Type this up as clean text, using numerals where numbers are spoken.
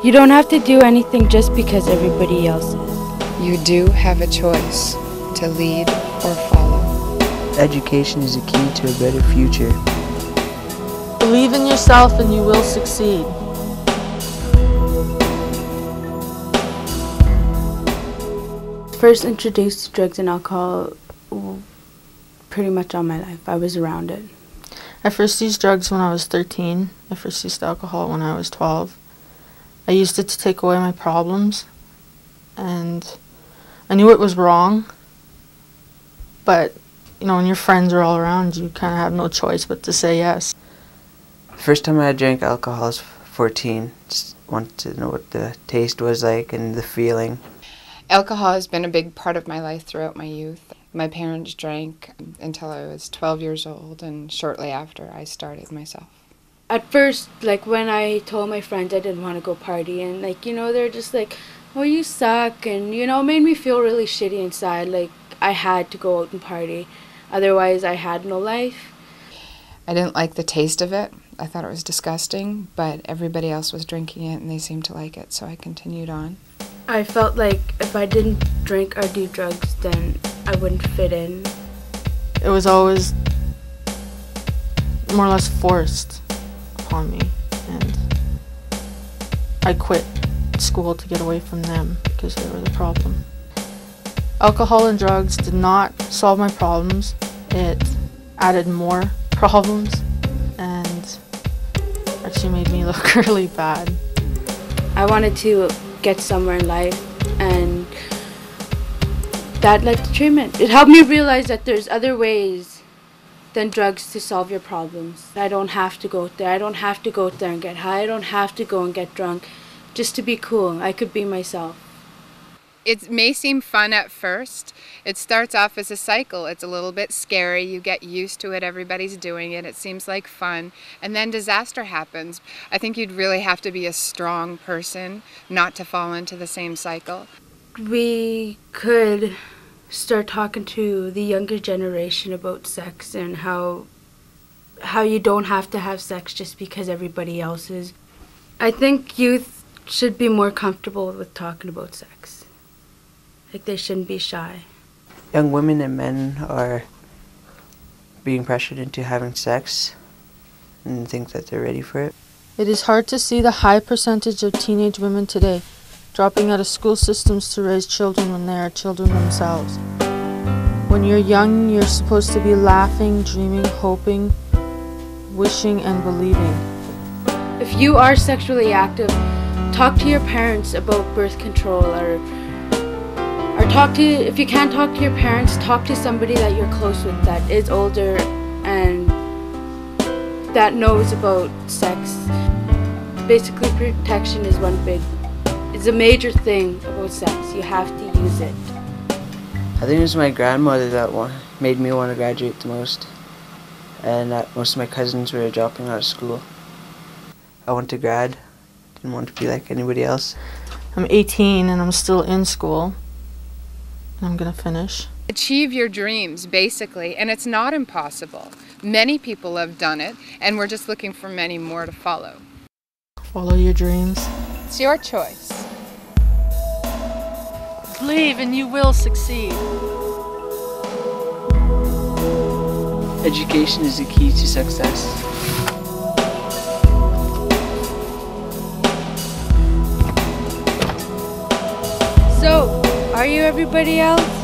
You don't have to do anything just because everybody else is. You do have a choice to lead or follow. Education is a key to a better future. Believe in yourself and you will succeed. First introduced to drugs and alcohol pretty much all my life. I was around it. I first used drugs when I was 13. I first used alcohol when I was 12. I used it to take away my problems, and I knew it was wrong, but you know, when your friends are all around, you kind of have no choice but to say yes. The first time I drank alcohol was 14. Just wanted to know what the taste was like and the feeling. Alcohol has been a big part of my life throughout my youth. My parents drank until I was 12 years old, and shortly after I started myself. At first, like when I told my friends I didn't want to go party, and like, you know, they're just like, oh, you suck, and you know, it made me feel really shitty inside, like I had to go out and party, otherwise I had no life. I didn't like the taste of it. I thought it was disgusting, but everybody else was drinking it and they seemed to like it, so I continued on. I felt like if I didn't drink or do drugs, then I wouldn't fit in. It was always more or less forced upon me, and I quit school to get away from them because they were the problem. Alcohol and drugs did not solve my problems. It added more problems and actually made me look really bad. I wanted to get somewhere in life, and that led to treatment. It helped me realize that there's other ways than drugs to solve your problems. I don't have to go out there. I don't have to go out there and get high. I don't have to go and get drunk just to be cool. I could be myself. It may seem fun at first. It starts off as a cycle. It's a little bit scary. You get used to it. Everybody's doing it. It seems like fun. And then disaster happens. I think you'd really have to be a strong person not to fall into the same cycle. We could start talking to the younger generation about sex and how you don't have to have sex just because everybody else is. I think youth should be more comfortable with talking about sex. Like, they shouldn't be shy. Young women and men are being pressured into having sex and think that they're ready for it. It is hard to see the high percentage of teenage women today dropping out of school systems to raise children when they are children themselves. When you're young, you're supposed to be laughing, dreaming, hoping, wishing, and believing. If you are sexually active, talk to your parents about birth control, or if you can't talk to your parents, talk to somebody that you're close with that is older and that knows about sex. Basically, protection is it's a major thing about sex. You have to use it. I think it was my grandmother that made me want to graduate the most, and that most of my cousins were dropping out of school. I wanted to grad, didn't want to be like anybody else. I'm 18 and I'm still in school, and I'm gonna finish. Achieve your dreams, basically, and it's not impossible. Many people have done it, and we're just looking for many more to follow. Follow your dreams. It's your choice. Believe and you will succeed. Education is the key to success. So, are you everybody else?